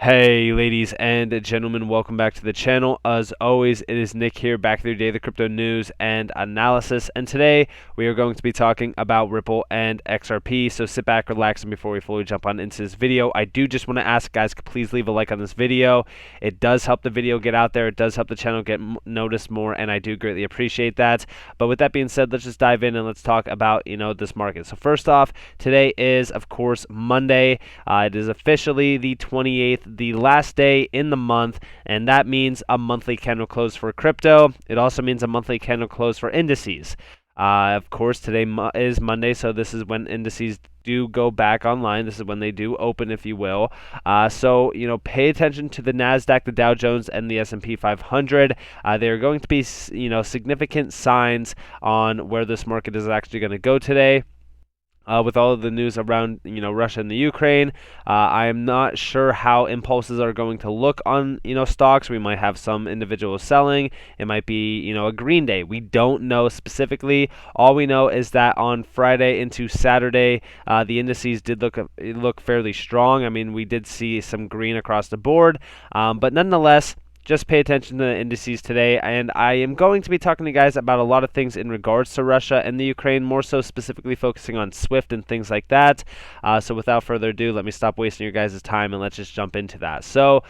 Hey ladies and gentlemen, welcome back to the channel. As always, it is Nick here, back with your daily crypto news and analysis, and today we are going to be talking about Ripple and XRP. So sit back, relax, and before we fully jump on into this video, I do just want to ask guys, please leave a like on this video. It does help the video get out there, it does help the channel get noticed more, and I do greatly appreciate that. But with that being said, let's just dive in and let's talk about this market. So first off, today is of course Monday. It is officially the 28th, the last day in the month, and that means a monthly candle close for crypto. It also means a monthly candle close for indices. Of course, today is Monday, so this is when indices do go back online. This is when they do open, if you will. So pay attention to the Nasdaq, the Dow Jones, and the S&P 500. There are going to be significant signs on where this market is actually going to go today. With all of the news around Russia and the Ukraine, I am not sure how impulses are going to look on stocks. We might have some individuals selling. It might be a green day. We don't know specifically. All we know is that on Friday into Saturday, the indices did look fairly strong. I mean, we did see some green across the board, but nonetheless, just pay attention to the indices today, and I am going to be talking to you guys about a lot of things in regards to Russia and the Ukraine, more so specifically focusing on SWIFT and things like that. So without further ado, let me stop wasting your guys' time and let's just jump into that. So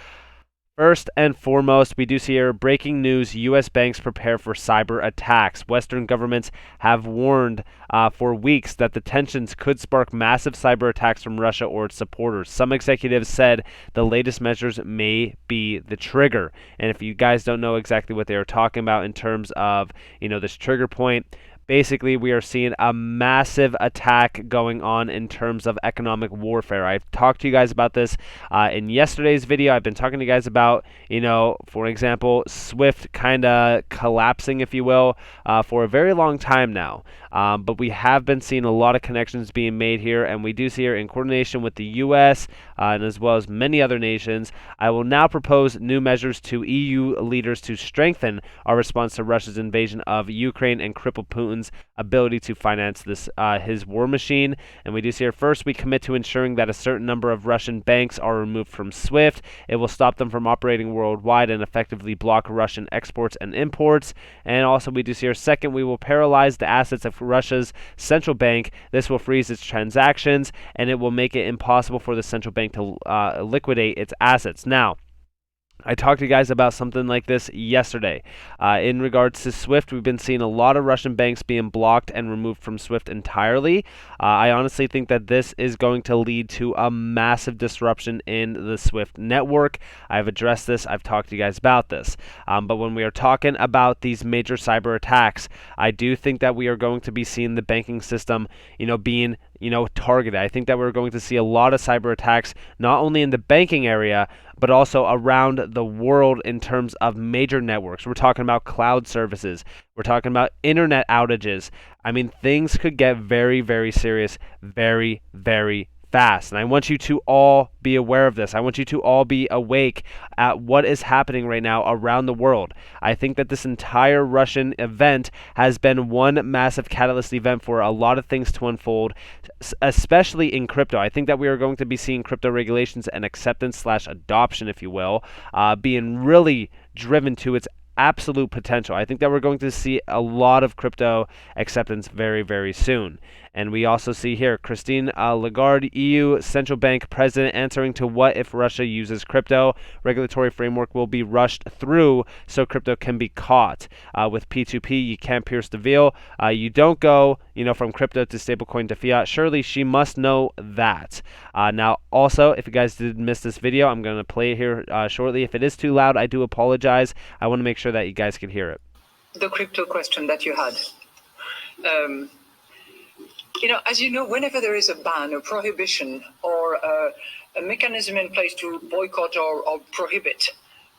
first and foremost, we do see here breaking news: U.S. banks prepare for cyber attacks. Western governments have warned for weeks that the tensions could spark massive cyber attacks from Russia or its supporters. Some executives said the latest measures may be the trigger. And if you guys don't know exactly what they are talking about in terms of this trigger point, basically, we are seeing a massive attack going on in terms of economic warfare. I've talked to you guys about this in yesterday's video. I've been talking to you guys about, for example, SWIFT kind of collapsing, if you will, for a very long time now. But we have been seeing a lot of connections being made here, and we do see here in coordination with the U.S. And as well as many other nations, I will now propose new measures to EU leaders to strengthen our response to Russia's invasion of Ukraine and cripple Putin's ability to finance this his war machine. And we do see here, first, we commit to ensuring that a certain number of Russian banks are removed from SWIFT. It will stop them from operating worldwide and effectively block Russian exports and imports. And also, we do see here, second, we will paralyze the assets of Russia's central bank. This will freeze its transactions, and it will make it impossible for the central bank to liquidate its assets. Now, I talked to you guys about something like this yesterday. In regards to SWIFT, we've been seeing a lot of Russian banks being blocked and removed from SWIFT entirely. I honestly think that this is going to lead to a massive disruption in the SWIFT network. I've addressed this. I've talked to you guys about this. But when we are talking about these major cyber attacks, I do think that we are going to be seeing the banking system, being targeted. I think that we're going to see a lot of cyber attacks, not only in the banking area, but also around the world in terms of major networks. We're talking about cloud services. We're talking about internet outages. I mean, things could get very, very serious very, very fast. And I want you to all be aware of this. I want you to all be awake at what is happening right now around the world. I think that this entire Russian event has been one massive catalyst event for a lot of things to unfold, especially in crypto. I think that we are going to be seeing crypto regulations and acceptance / adoption, if you will, being really driven to its absolute potential. I think that we're going to see a lot of crypto acceptance very, very soon. And we also see here Christine Lagarde, EU Central Bank President, answering to what if Russia uses crypto. Regulatory framework will be rushed through so crypto can be caught. With P2P, you can't pierce the veil. You don't go, from crypto to stablecoin to fiat. Surely she must know that. Now, also, if you guys did miss this video, I'm going to play it here shortly. If it is too loud, I do apologize. I want to make sure that you guys can hear it. The crypto question that you had. As you know, whenever there is a ban, a prohibition, or a mechanism in place to boycott or prohibit,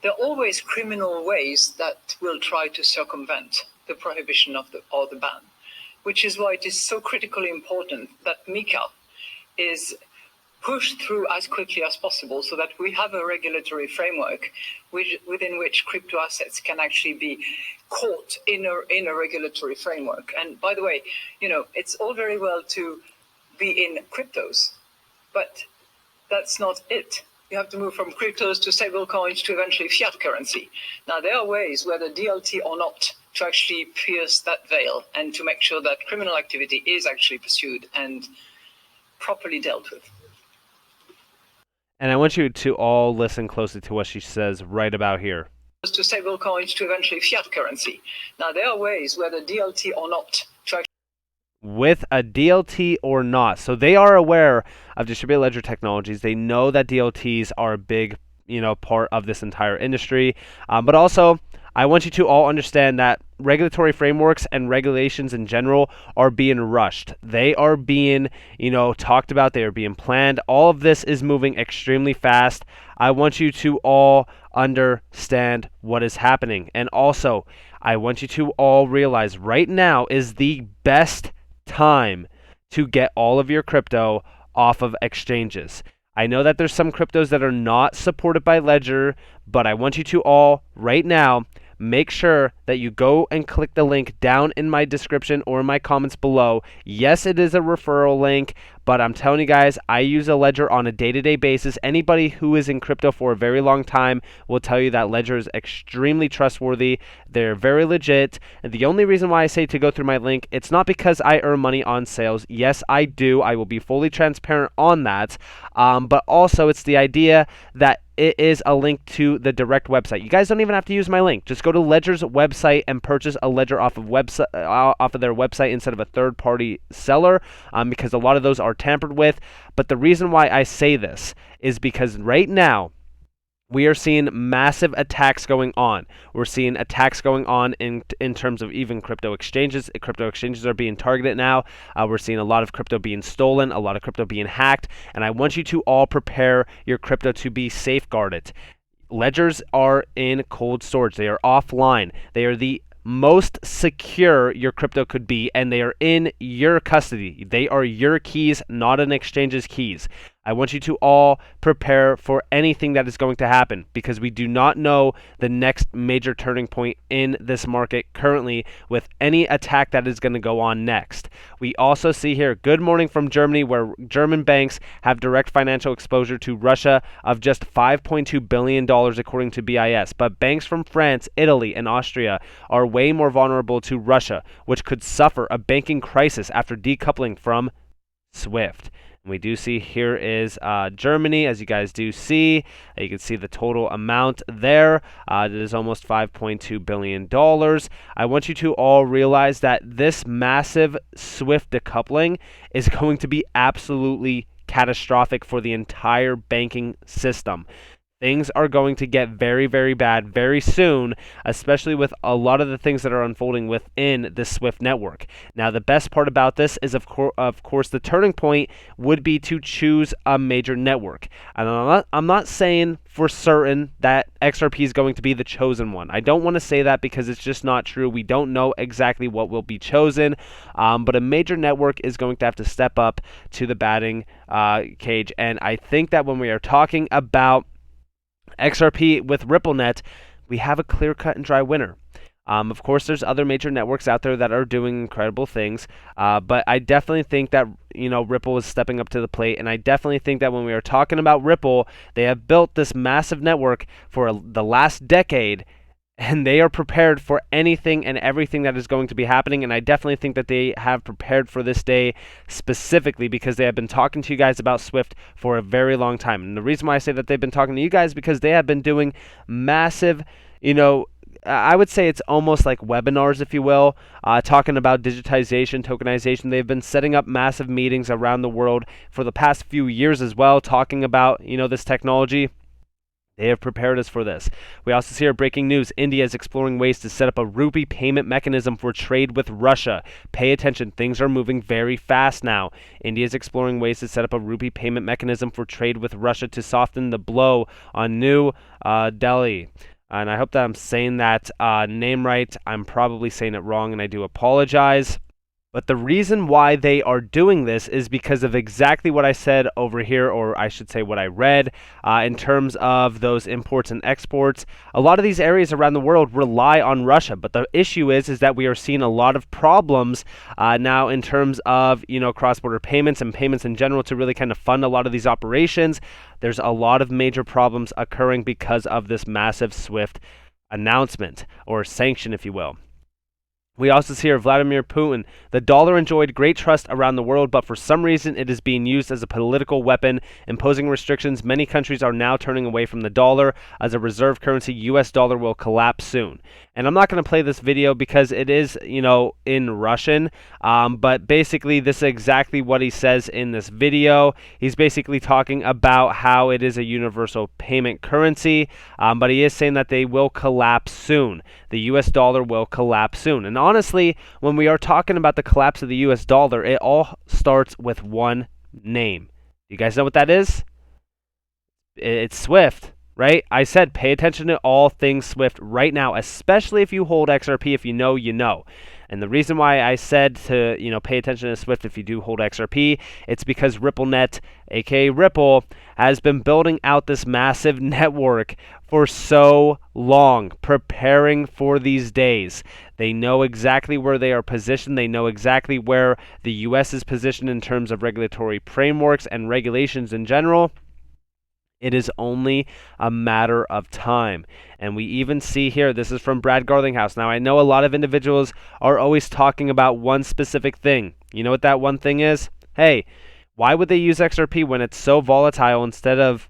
there are always criminal ways that will try to circumvent the prohibition or the ban, which is why it is so critically important that MiCA is pushed through as quickly as possible so that we have a regulatory framework within which crypto assets can actually be caught in a regulatory framework. And by the way, it's all very well to be in cryptos, but that's not it. You have to move from cryptos to stable coins to eventually fiat currency. Now, there are ways, whether DLT or not, to actually pierce that veil and to make sure that criminal activity is actually pursued and properly dealt with. And I want you to all listen closely to what she says right about here. To stable coins to eventually fiat currency. Now, there are ways, whether DLT or not, to actually with a DLT or not. So they are aware of distributed ledger technologies. They know that DLTs are a big, part of this entire industry. But also, I want you to all understand that regulatory frameworks and regulations in general are being rushed. They are being, talked about. They are being planned. All of this is moving extremely fast. I want you to all understand what is happening. And also, I want you to all realize right now is the best time to get all of your crypto off of exchanges. I know that there's some cryptos that are not supported by Ledger, but I want you to all right now make sure that you go and click the link down in my description or in my comments below. Yes, it is a referral link, but I'm telling you guys, I use a Ledger on a day-to-day basis. Anybody who is in crypto for a very long time will tell you that Ledger is extremely trustworthy. They're very legit. And the only reason why I say to go through my link, it's not because I earn money on sales. Yes, I do. I will be fully transparent on that. But also, it's the idea that it is a link to the direct website. You guys don't even have to use my link. Just go to Ledger's website and purchase a Ledger off of their website instead of a third-party seller, because a lot of those are tampered with. But the reason why I say this is because right now we are seeing massive attacks going on. We're seeing attacks going on in terms of even crypto exchanges. Crypto exchanges are being targeted now. We're seeing a lot of crypto being stolen, a lot of crypto being hacked, and I want you to all prepare your crypto to be safeguarded. Ledgers are in cold storage. They are offline. They are the most secure your crypto could be, and they are in your custody. They are your keys, not an exchange's keys. I want you to all prepare for anything that is going to happen, because we do not know the next major turning point in this market currently with any attack that is going to go on next. We also see here, good morning from Germany, where German banks have direct financial exposure to Russia of just $5.2 billion according to BIS. But banks from France, Italy, and Austria are way more vulnerable to Russia, which could suffer a banking crisis after decoupling from SWIFT. We do see here is Germany, as you guys do see. You can see the total amount there. It is almost $5.2 billion. I want you to all realize that this massive SWIFT decoupling is going to be absolutely catastrophic for the entire banking system. Things are going to get very, very bad very soon, especially with a lot of the things that are unfolding within the SWIFT network. Now, the best part about this is, of course, the turning point would be to choose a major network. And I'm not saying for certain that XRP is going to be the chosen one. I don't want to say that because it's just not true. We don't know exactly what will be chosen, but a major network is going to have to step up to the batting cage. And I think that when we are talking about XRP with RippleNet, we have a clear-cut and dry winner. Of course, there's other major networks out there that are doing incredible things, but I definitely think that Ripple is stepping up to the plate, and I definitely think that when we are talking about Ripple, they have built this massive network for the last decade, and they are prepared for anything and everything that is going to be happening. And I definitely think that they have prepared for this day specifically because they have been talking to you guys about Swift for a very long time. And the reason why I say that they've been talking to you guys is because they have been doing massive, I would say it's almost like webinars, if you will, talking about digitization, tokenization. They've been setting up massive meetings around the world for the past few years as well, talking about, this technology. They have prepared us for this. We also see our breaking news. India is exploring ways to set up a rupee payment mechanism for trade with Russia. Pay attention. Things are moving very fast now. India is exploring ways to set up a rupee payment mechanism for trade with Russia to soften the blow on New Delhi. And I hope that I'm saying that name right. I'm probably saying it wrong, and I do apologize. But the reason why they are doing this is because of exactly what I said over here, or I should say what I read, in terms of those imports and exports. A lot of these areas around the world rely on Russia, but the issue is that we are seeing a lot of problems now in terms of cross-border payments and payments in general to really kind of fund a lot of these operations. There's a lot of major problems occurring because of this massive SWIFT announcement, or sanction, if you will. We also see here Vladimir Putin. The dollar enjoyed great trust around the world, but for some reason it is being used as a political weapon, imposing restrictions. Many countries are now turning away from the dollar as a reserve currency. US dollar will collapse soon. And I'm not going to play this video because it is, in Russian, but basically this is exactly what he says in this video. He's basically talking about how it is a universal payment currency, but he is saying that they will collapse soon. The US dollar will collapse soon. And honestly, when we are talking about the collapse of the US dollar, it all starts with one name. You guys know what that is? It's SWIFT, right? I said pay attention to all things SWIFT right now, especially if you hold XRP. If you know, you know. And the reason why I said to, pay attention to SWIFT if you do hold XRP, it's because RippleNet, aka Ripple, has been building out this massive network for so long, preparing for these days. They know exactly where they are positioned. They know exactly where the US is positioned in terms of regulatory frameworks and regulations in general. It is only a matter of time. And we even see here, this is from Brad Garlinghouse. Now, I know a lot of individuals are always talking about one specific thing. You know what that one thing is? Hey, why would they use XRP when it's so volatile instead of,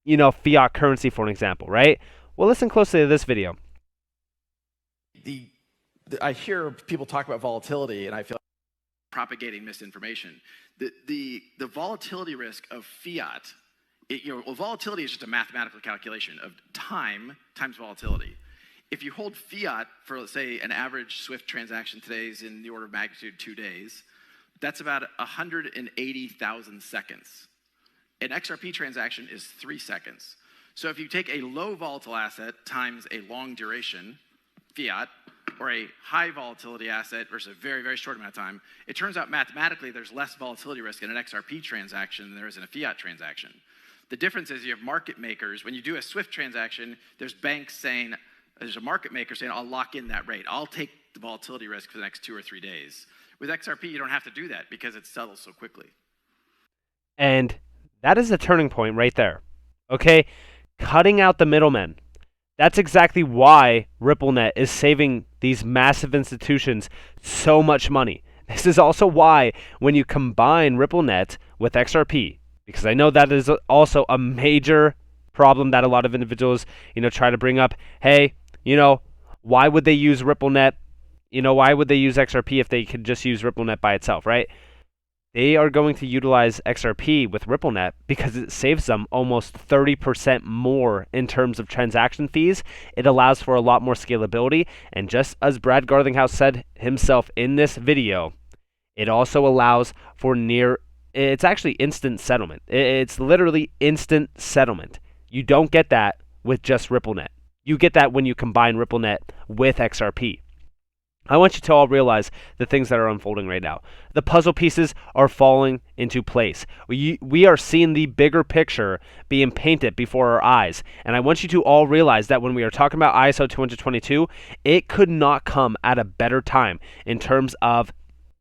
fiat currency, for an example, right? Well, listen closely to this video. I hear people talk about volatility, and I feel like propagating misinformation. The volatility risk of fiat, volatility is just a mathematical calculation of time times volatility. If you hold fiat for, let's say, an average SWIFT transaction today is in the order of magnitude 2 days, that's about 180,000 seconds. An XRP transaction is 3 seconds. So if you take a low volatile asset times a long duration, fiat, or a high volatility asset versus a very, very short amount of time, it turns out mathematically there's less volatility risk in an XRP transaction than there is in a fiat transaction. The difference is you have market makers. When you do a SWIFT transaction, there's banks saying, there's a market maker saying, I'll lock in that rate. I'll take the volatility risk for the next 2 or 3 days. With XRP, you don't have to do that because it settles so quickly. And that is a turning point right there. Okay? Cutting out the middlemen. That's exactly why RippleNet is saving these massive institutions so much money. This is also why when you combine RippleNet with XRP, because I know that is also a major problem that a lot of individuals, try to bring up. Hey, why would they use RippleNet? Why would they use XRP if they could just use RippleNet by itself, right? They are going to utilize XRP with RippleNet because it saves them almost 30% more in terms of transaction fees. It allows for a lot more scalability. And just as Brad Garlinghouse said himself in this video, it also allows for it's actually instant settlement. It's literally instant settlement. You don't get that with just RippleNet. You get that when you combine RippleNet with XRP. I want you to all realize the things that are unfolding right now. The puzzle pieces are falling into place. We are seeing the bigger picture being painted before our eyes. And I want you to all realize that when we are talking about ISO 222, it could not come at a better time in terms of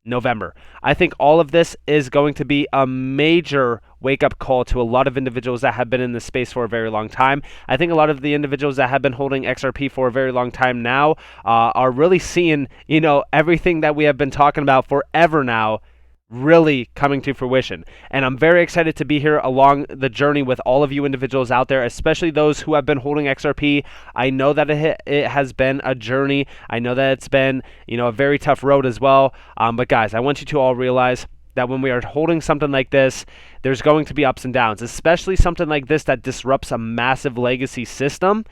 November. I think all of this is going to be a major wake-up call to a lot of individuals that have been in this space for a very long time. I think a lot of the individuals that have been holding XRP for a very long time now are really seeing, everything that we have been talking about forever now really coming to fruition. And I'm very excited to be here along the journey with all of you individuals out there, especially those who have been holding XRP. I know that it has been a journey. I know that it's been, a very tough road as well. But guys, I want you to all realize that when we are holding something like this, there's going to be ups and downs, especially something like this that disrupts a massive legacy system.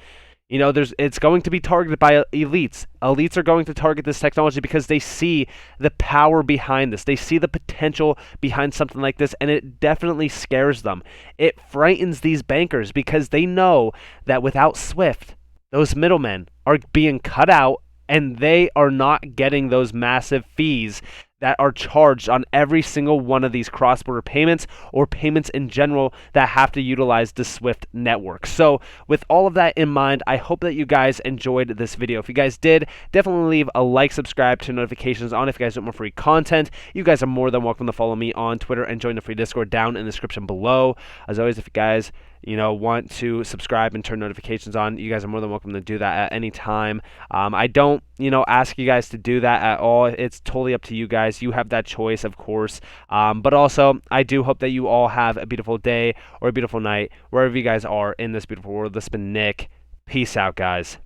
It's going to be targeted by elites. Elites are going to target this technology because they see the power behind this. They see the potential behind something like this, and it definitely scares them. It frightens these bankers because they know that without SWIFT, those middlemen are being cut out, and they are not getting those massive fees that are charged on every single one of these cross-border payments or payments in general that have to utilize the Swift network. So with all of that in mind, I hope that you guys enjoyed this video. If you guys did, definitely leave a like, subscribe, turn notifications on if you guys want more free content. You guys are more than welcome to follow me on Twitter and join the free Discord down in the description below. As always, if you guys want to subscribe and turn notifications on, you guys are more than welcome to do that at any time. I don't, ask you guys to do that at all. It's totally up to you guys. You have that choice, of course. But also, I do hope that you all have a beautiful day or a beautiful night, wherever you guys are in this beautiful world. This has been Nick. Peace out, guys.